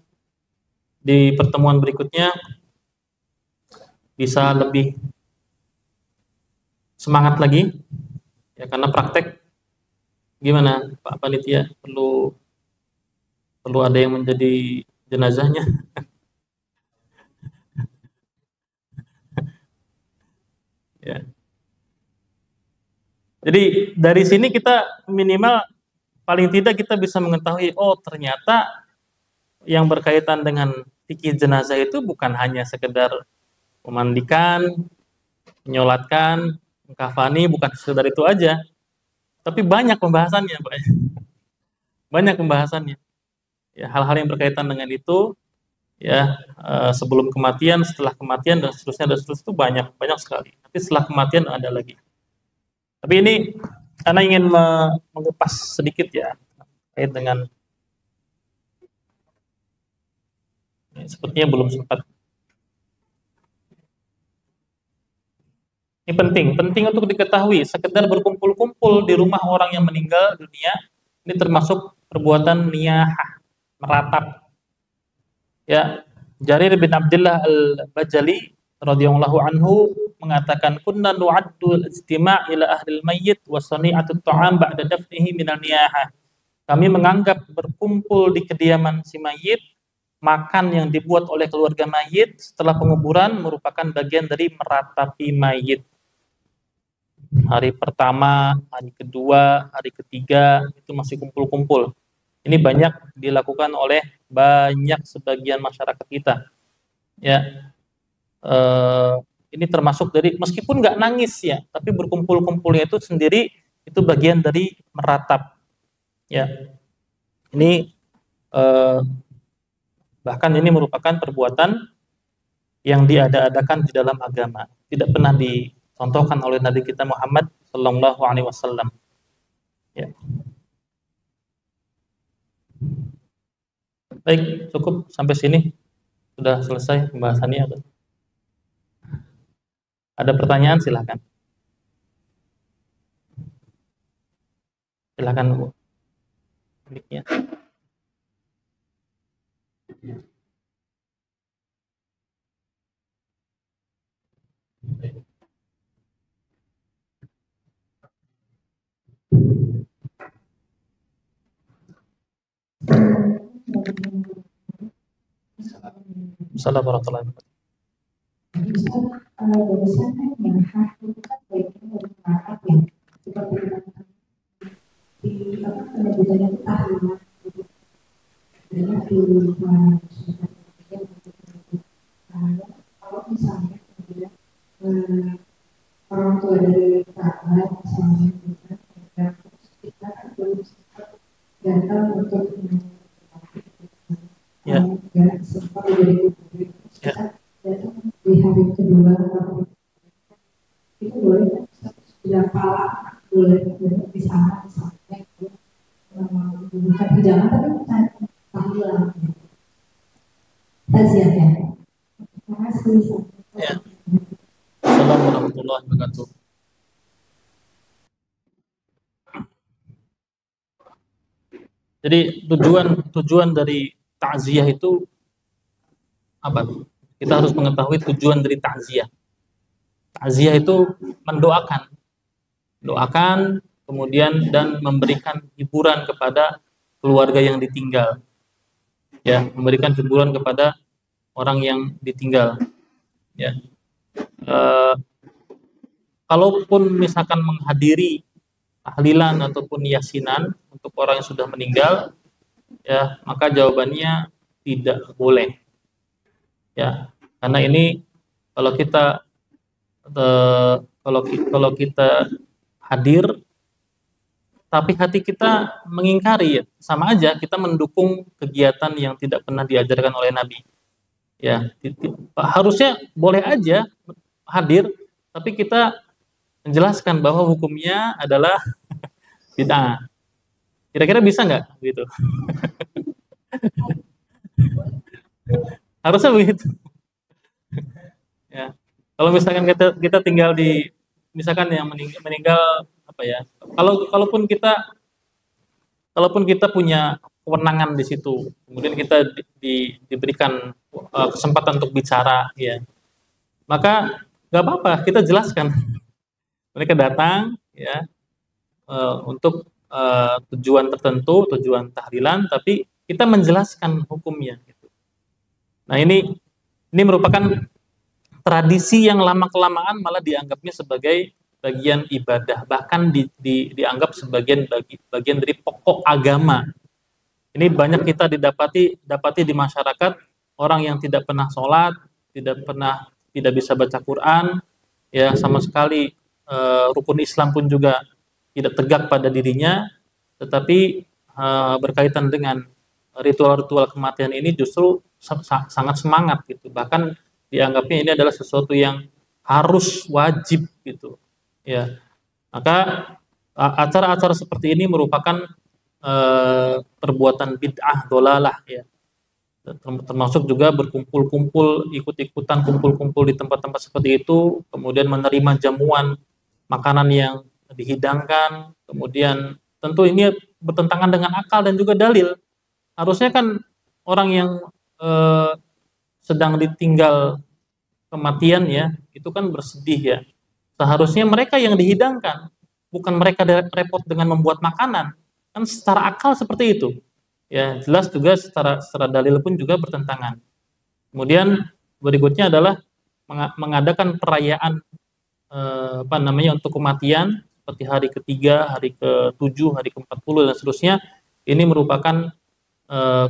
di pertemuan berikutnya bisa lebih semangat lagi. Ya, karena praktek gimana Pak Panitia, perlu ada yang menjadi jenazahnya. Ya. Jadi dari sini kita minimal paling tidak kita bisa mengetahui, oh ternyata yang berkaitan dengan fikih jenazah itu bukan hanya sekedar memandikan, menyolatkan, mengkafani, bukan sekedar itu aja. Tapi banyak pembahasannya, Pak. Banyak pembahasannya. Ya, hal-hal yang berkaitan dengan itu, ya, sebelum kematian, setelah kematian, dan seterusnya itu banyak sekali. Nanti setelah kematian ada lagi. Tapi ini karena ingin mengupas sedikit ya terkait dengan ini, sepertinya belum sempat. Ini penting untuk diketahui. Sekedar berkumpul-kumpul di rumah orang yang meninggal dunia ini termasuk perbuatan niyahah, meratap. Ya, Jarir bin Abdullah Al-Bajali radhiyallahu anhu mengatakan, kunna nu'addu al-istima' ila ahli al-mayyit wa sani'atu at-ta'am ba'da dafnihi min al-niyahah. Kami menganggap berkumpul di kediaman si mayit, makan yang dibuat oleh keluarga mayit setelah penguburan merupakan bagian dari meratapi mayit. Hari pertama, hari kedua, hari ketiga itu masih kumpul-kumpul. Ini banyak dilakukan oleh banyak sebagian masyarakat kita. Ya, ini termasuk dari, meskipun nggak nangis ya, tapi berkumpul-kumpulnya itu sendiri itu bagian dari meratap. Ya, ini bahkan ini merupakan perbuatan yang diada-adakan di dalam agama, tidak pernah dicontohkan oleh Nabi kita Muhammad Sallallahu Alaihi Wasallam. Ya. Baik, cukup sampai sini, sudah selesai pembahasannya. Ada pertanyaan silakan. Silakan Bu. Mic-nya. Assalamualaikum warahmatullahi wabarakatuh. Kalau misalnya orang tua dari kakak misalnya kita belum datang untuk sempat menjadi kita datang di hari kedua itu boleh berapa boleh di sana sampai bukan hidangan tapi bukan tahlilan taziah ya. Terima kasih. Ya. Assalamualaikum warahmatullahi wabarakatuh. Jadi tujuan dari takziah itu apa? Kita harus mengetahui tujuan dari takziah. Takziah itu mendoakan, kemudian dan memberikan hiburan kepada keluarga yang ditinggal. Ya, memberikan hiburan kepada orang yang ditinggal. Ya. Kalaupun misalkan menghadiri tahlilan ataupun yasinan untuk orang yang sudah meninggal, ya, maka jawabannya tidak boleh. Ya, karena ini kalau kita kalau kita hadir tapi hati kita mengingkari, ya, sama aja kita mendukung kegiatan yang tidak pernah diajarkan oleh Nabi. Ya, harusnya boleh aja hadir, tapi kita menjelaskan bahwa hukumnya adalah bid'ah. Kira-kira bisa nggak gitu? Harusnya begitu. Ya, kalau misalkan kita tinggal di, misalkan yang meninggal apa ya? Kalaupun kita punya kewenangan di situ, kemudian kita diberikan kesempatan untuk bicara, ya, maka nggak apa-apa, kita jelaskan. Mereka datang, ya, untuk tujuan tertentu, tujuan tahlilan, tapi kita menjelaskan hukumnya. Gitu. Nah, ini merupakan tradisi yang lama-kelamaan malah dianggapnya sebagai bagian ibadah, bahkan dianggap sebagian bagian dari pokok agama. Ini banyak kita dapati di masyarakat, orang yang tidak pernah sholat, tidak bisa baca Quran, ya, sama sekali rukun Islam pun juga tidak tegak pada dirinya, tetapi berkaitan dengan ritual-ritual kematian ini justru sangat semangat gitu. Bahkan dianggapnya ini adalah sesuatu yang harus, wajib gitu. Ya. Maka acara-acara seperti ini merupakan perbuatan bid'ah dolalah, ya. Termasuk juga berkumpul-kumpul, ikut-ikutan kumpul-kumpul di tempat-tempat seperti itu, kemudian menerima jamuan makanan yang dihidangkan, kemudian tentu ini bertentangan dengan akal dan juga dalil. Harusnya kan orang yang sedang ditinggal kematian, ya, itu kan bersedih, ya. Seharusnya mereka yang dihidangkan, bukan mereka repot dengan membuat makanan. Kan secara akal seperti itu. Ya, jelas juga secara dalil pun juga bertentangan. Kemudian berikutnya adalah mengadakan perayaan untuk kematian seperti hari ketiga, hari ke-7, hari ke-40 dan seterusnya. Ini merupakan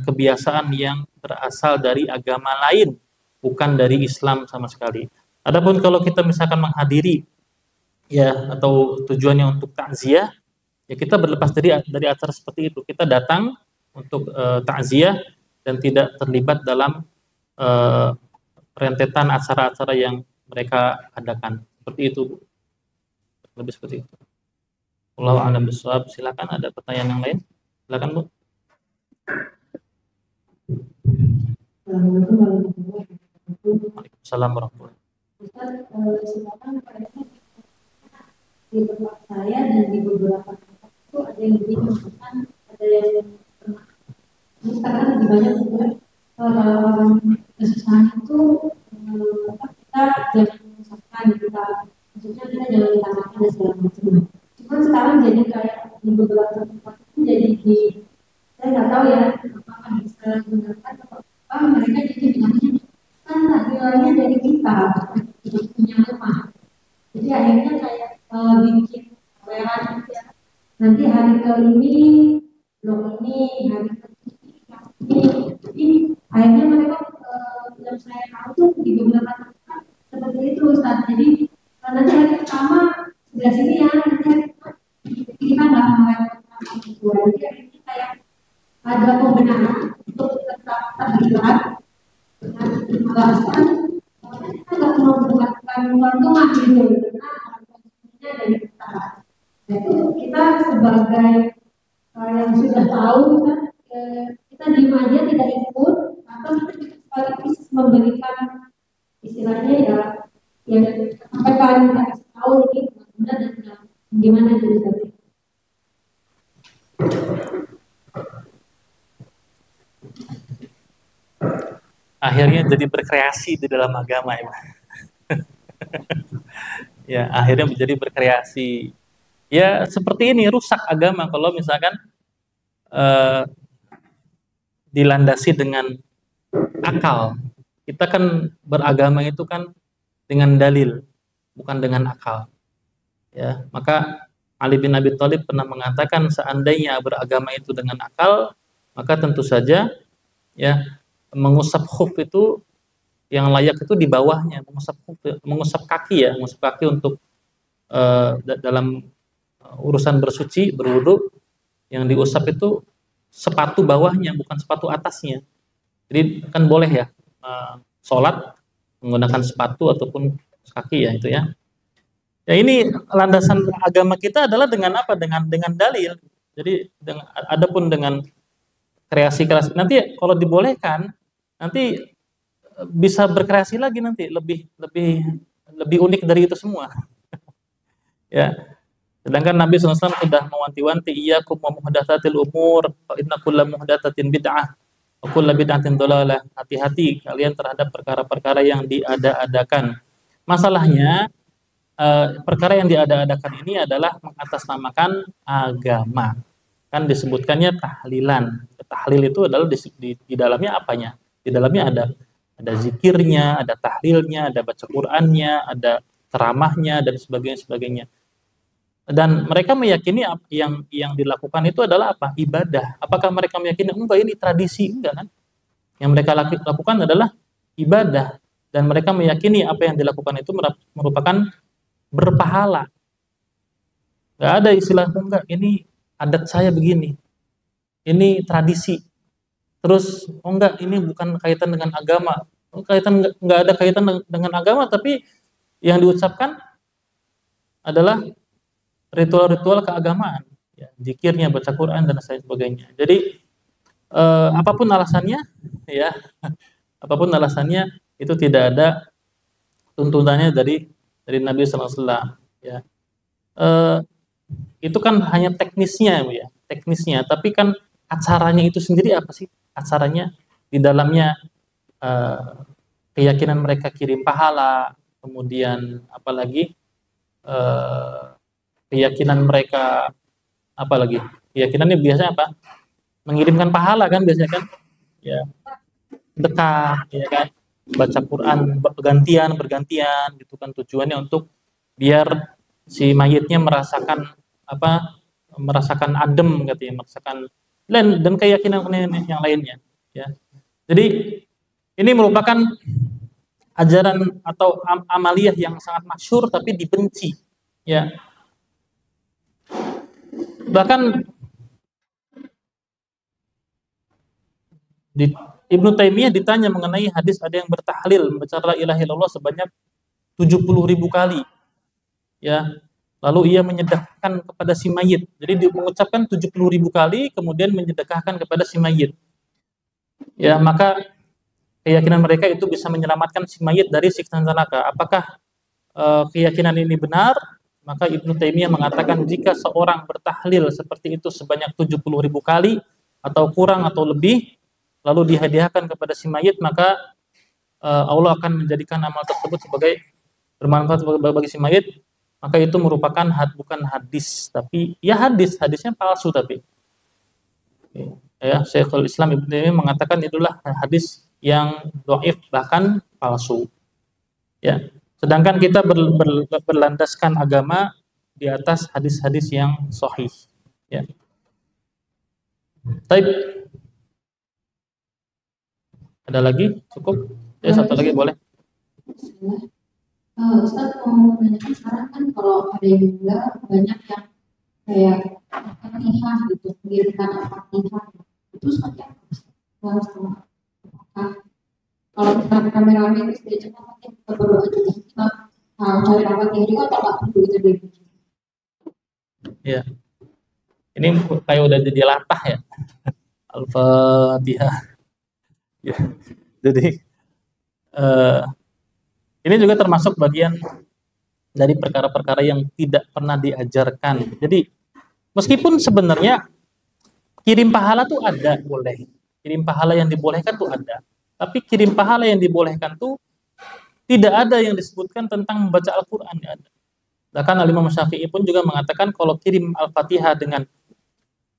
kebiasaan yang berasal dari agama lain, bukan dari Islam sama sekali. Adapun kalau kita misalkan menghadiri, ya, atau tujuannya untuk takziah, ya, kita berlepas dari acara seperti itu. Kita datang untuk takziah dan tidak terlibat dalam rentetan acara-acara yang mereka adakan. Seperti itu, Bu. Lebih seperti itu. Wallahu a'lam bishawab. Silakan, ada pertanyaan yang lain? Silakan, Bu. Waalaikumsalam warahmatullahi wabarakatuh. Ustaz, di tempat saya dan di beberapa tempat itu ada yang begini, ada yang pernah. Ini sekarang lebih banyak juga kesusahan itu, kita jangan menyusahkan, maksudnya kita jangan ditamakan dan segala macam. Cuman sekarang jadi kayak di beberapa tempat itu jadi saya nggak tahu ya apakah bisa gunakan atau apa, mereka jadi bilangnya kan tahlilannya dari kita punya rumah. Jadi akhirnya kayak bikin pameran, ya. Nanti hari ke ini, blog ini, hari ke ini. Jadi akhirnya mereka yang saya tahu tuh di beberapa tempat seperti itu, Ustaz. Jadi nanti hari pertama sebelah sini, ya, nanti hari kita nggak mengatakan itu. Jadi akhirnya kayak ada pembenaran untuk tetap terlibat dengan pembahasan. Kita nggak mau membuatkan keuntungan gitu, karena dari kita. Nah, itu kita sebagai yang sudah tahu, kita diem aja tidak ikut, atau kita sekaligus memberikan istilahnya, ya, yang sampai kalian kita kasih tahu ini benar dan gimana ceritanya. akhirnya jadi berkreasi di dalam agama ya. Ya, akhirnya menjadi berkreasi. Ya, seperti ini rusak agama kalau misalkan eh, dilandasi dengan akal. Kita kan beragama itu kan dengan dalil, bukan dengan akal. Ya, maka Ali bin Abi Thalib pernah mengatakan seandainya beragama itu dengan akal, maka tentu saja ya mengusap khuf itu yang layak itu di bawahnya, mengusap kaki ya, mengusap kaki untuk dalam urusan bersuci, berwudu, yang diusap itu sepatu bawahnya, bukan sepatu atasnya. Jadi kan boleh ya sholat menggunakan sepatu ataupun kaki ya itu ya. Ya ini landasan agama kita adalah dengan apa? Dengan dalil. Jadi adapun dengan kreasi nanti kalau dibolehkan nanti bisa berkreasi lagi nanti lebih unik dari itu semua. Ya. Sedangkan Nabi SAW sudah mewanti-wanti iyyakum wa muhdatsatil umur fa inna kulla muhdatsatin bid'ah wa kullu bid'atin dhalalah. Hati-hati kalian terhadap perkara-perkara yang diada-adakan. Masalahnya perkara yang diada-adakan ini adalah mengatasnamakan agama. Kan disebutkannya tahlilan. Tahlil itu adalah di dalamnya apanya? Di dalamnya ada zikirnya, ada tahlilnya, ada baca Qur'annya, ada ceramahnya dan sebagainya. Dan mereka meyakini yang dilakukan itu adalah apa? Ibadah. Apakah mereka meyakini enggak ini tradisi? Enggak kan? Yang mereka lakukan adalah ibadah, dan mereka meyakini apa yang dilakukan itu merupakan berpahala. Enggak ada istilah enggak ini adat saya begini. Ini tradisi. Terus enggak ini bukan kaitan dengan agama. Enggak ada kaitan dengan agama, tapi yang diucapkan adalah ritual-ritual keagamaan, ya, zikirnya, baca Quran dan sebagainya. Jadi apapun alasannya, ya, apapun alasannya itu tidak ada tuntunannya dari Nabi SAW. Ya, itu kan hanya teknisnya, ya, teknisnya. Tapi kan acaranya itu sendiri apa sih? Acaranya di dalamnya keyakinan mereka kirim pahala, kemudian apalagi keyakinan mereka apalagi keyakinannya biasanya apa? Mengirimkan pahala kan biasanya kan, ya, sedekah, ya kan, baca Quran bergantian gitu kan, tujuannya untuk biar si mayitnya merasakan adem katanya, merasakan dan keyakinan yang lainnya, ya. Jadi ini merupakan ajaran atau amaliyah yang sangat masyhur tapi dibenci, ya. Bahkan Ibnu Taimiyah ditanya mengenai hadis ada yang bertahlil membaca la ilaha illallah sebanyak 70.000 kali. Ya. Lalu ia menyedekahkan kepada si mayit. Jadi dia mengucapkan 70.000 kali kemudian menyedekahkan kepada si mayit. Ya, maka keyakinan mereka itu bisa menyelamatkan si mayit dari siksa neraka. Apakah keyakinan ini benar? Maka Ibnu Taimiyah mengatakan jika seorang bertahlil seperti itu sebanyak 70.000 kali atau kurang atau lebih, lalu dihadiahkan kepada si mayit, maka Allah akan menjadikan amal tersebut sebagai bermanfaat bagi si mayit. Maka itu merupakan bukan hadis, tapi ya hadisnya palsu tapi. Ya, Syekhul Islam Ibnu Taimiyah mengatakan itulah hadis yang dhaif bahkan palsu. Ya. Sedangkan kita berlandaskan agama di atas hadis-hadis yang sahih. Ya. Baik. Ada lagi? Cukup? Ya, satu lagi boleh. Ustaz mau menanyakan sekarang kan kalau ada yang meninggal banyak yang kayak Fatihah gitu, mengirimkan Fatihah. Itu seperti apa? Kalau kita kameramen itu dia cepat kita berdoa juga kita cari rapatnya juga atau nggak perlu gitu deh. Ya, ini kayak udah jadi latah ya. Al-Fatihah. Ya, jadi ini juga termasuk bagian dari perkara-perkara yang tidak pernah diajarkan. Jadi meskipun sebenarnya kirim pahala tuh ada, boleh. Kirim pahala yang dibolehkan tuh ada. Tapi kirim pahala yang dibolehkan tuh tidak ada yang disebutkan tentang membaca Al-Quran. Tidak ada. Bahkan Imam Syafi'i pun juga mengatakan kalau kirim Al-Fatihah dengan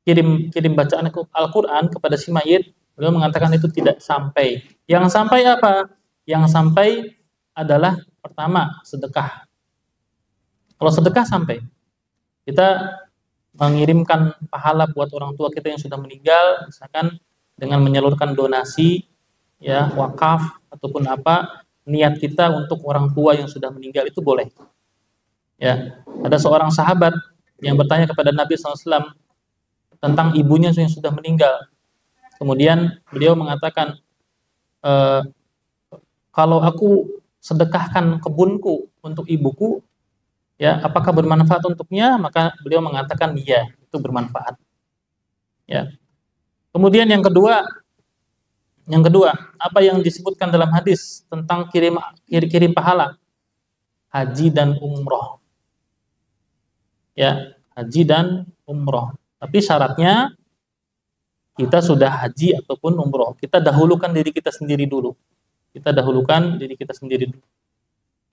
kirim bacaan Al-Quran kepada si mayit, beliau mengatakan itu tidak sampai. Yang sampai apa? Yang sampai adalah pertama sedekah. Kalau sedekah sampai, kita mengirimkan pahala buat orang tua kita yang sudah meninggal, misalkan dengan menyalurkan donasi, ya wakaf ataupun apa, niat kita untuk orang tua yang sudah meninggal itu boleh. Ya, ada seorang sahabat yang bertanya kepada Nabi SAW tentang ibunya yang sudah meninggal. Kemudian beliau mengatakan, kalau aku sedekahkan kebunku untuk ibuku, ya apakah bermanfaat untuknya? Maka beliau mengatakan iya, itu bermanfaat. Ya. Kemudian yang kedua, apa yang disebutkan dalam hadis tentang kirim pahala? Haji dan umroh. Ya, haji dan umroh. Tapi syaratnya kita sudah haji ataupun umroh. Kita dahulukan diri kita sendiri dulu.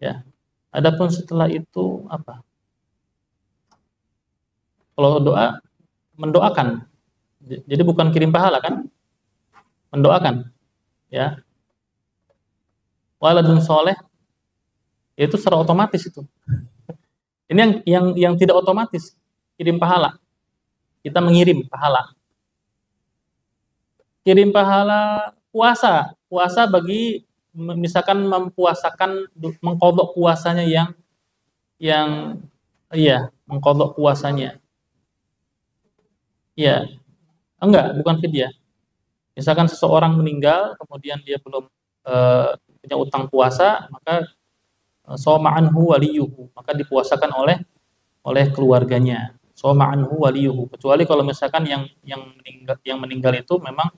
Ya. Adapun setelah itu apa? Kalau doa, mendoakan. Jadi bukan kirim pahala kan? Mendoakan. Ya. Waladun soleh, itu secara otomatis itu. Ini yang tidak otomatis, kirim pahala. Kita mengirim pahala. Kirim pahala puasa. Puasa bagi misalkan mengqadha puasanya yang mengqadha puasanya. Iya. Enggak, bukan fidyah. Misalkan seseorang meninggal kemudian dia belum punya utang puasa, maka shoma anhu waliyuhu, maka dipuasakan oleh keluarganya. Shoma anhu waliyuhu, kecuali kalau misalkan yang meninggal itu memang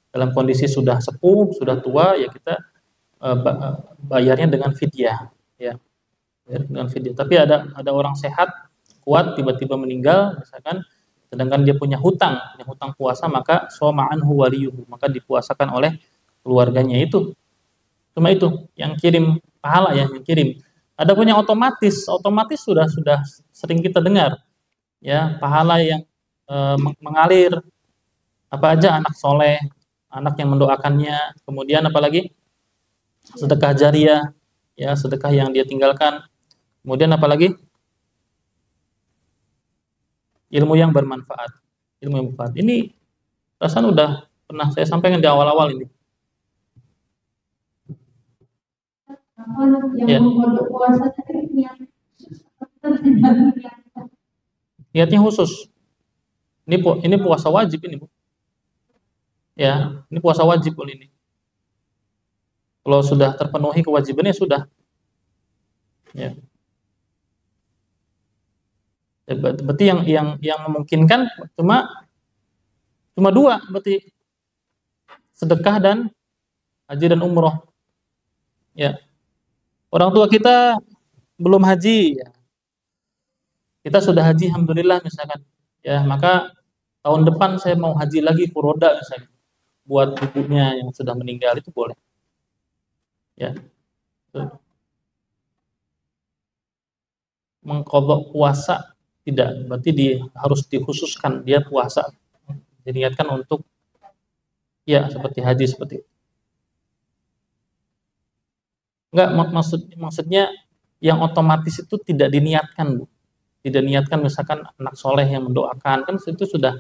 dalam kondisi sudah sepuh, sudah tua, ya kita bayarnya dengan fidyah, ya. Dengan fidyah. Tapi ada orang sehat, kuat, tiba-tiba meninggal misalkan, sedangkan dia punya hutang puasa, maka shoma anhu waliyuhu, maka dipuasakan oleh keluarganya. Itu cuma itu yang kirim pahala, ya, yang kirim. Ada punya otomatis sudah sering kita dengar, ya, pahala yang mengalir, apa aja, anak soleh, anak yang mendoakannya, kemudian apalagi sedekah jariah, ya, sedekah yang dia tinggalkan, kemudian apalagi ilmu yang bermanfaat. Ini rasanya udah pernah saya sampaikan di awal-awal ini. Yang membuat puasa niatnya khusus. Ini puasa wajib ini, Bu. Ya, ini puasa wajib ini. Kalau sudah terpenuhi kewajibannya sudah. Ya. Berarti yang memungkinkan cuma dua, berarti sedekah dan haji dan umroh. Ya. Orang tua kita belum haji, ya. Kita sudah haji, alhamdulillah misalkan, ya, maka tahun depan saya mau haji lagi furoda misalkan, buat ibunya yang sudah meninggal, itu boleh, ya. Mengqadha puasa tidak, berarti harus dikhususkan dia puasa, diniatkan untuk, ya, seperti haji seperti itu. Enggak, maksudnya yang otomatis itu tidak diniatkan, Bu. Tidak niatkan misalkan anak soleh yang mendoakan, kan itu sudah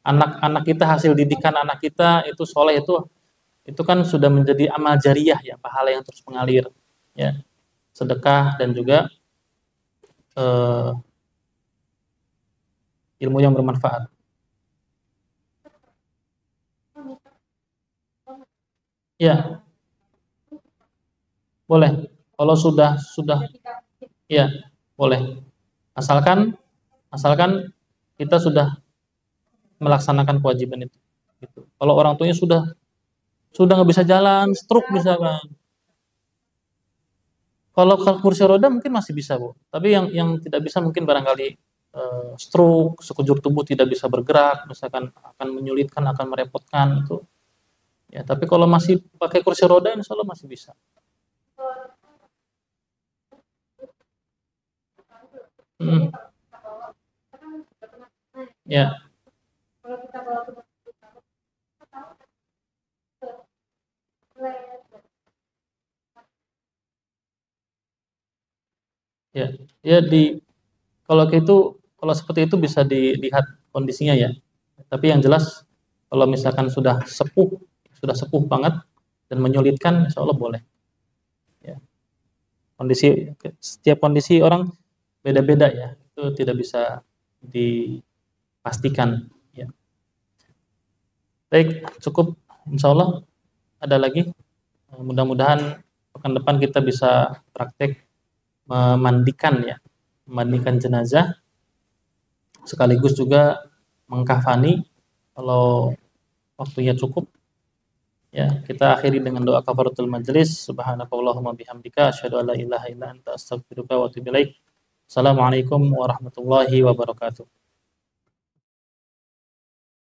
anak-anak kita, hasil didikan anak kita itu soleh, itu kan sudah menjadi amal jariyah, ya, pahala yang terus mengalir, ya, sedekah dan juga ilmu yang bermanfaat. Ya, boleh. Kalau sudah, ya, boleh. Asalkan kita sudah melaksanakan kewajiban itu. Gitu. Kalau orang tuanya sudah nggak bisa jalan, stroke misalkan. Kalau kursi roda mungkin masih bisa, Bu. Tapi yang tidak bisa mungkin barangkali stroke, sekujur tubuh tidak bisa bergerak, misalkan akan menyulitkan, akan merepotkan, itu Ya, tapi kalau masih pakai kursi roda, insya Allah masih bisa. Hmm. Ya, ya, ya kalau kalau seperti itu bisa dilihat kondisinya ya. Tapi yang jelas kalau misalkan sudah sepuh banget dan menyulitkan, insya Allah boleh. Ya. Setiap kondisi orang beda-beda ya, itu tidak bisa dipastikan. Ya. Baik, cukup. Insya Allah ada lagi. Mudah-mudahan pekan depan kita bisa praktek memandikan jenazah, sekaligus juga mengkafani kalau waktunya cukup. Ya, kita akhiri dengan doa kafaratul majelis. Subhanakallahumma bihamdika asyhadu an la ilaha illa anta astaghfiruka wa atubu ilaik. Assalamualaikum warahmatullahi wabarakatuh.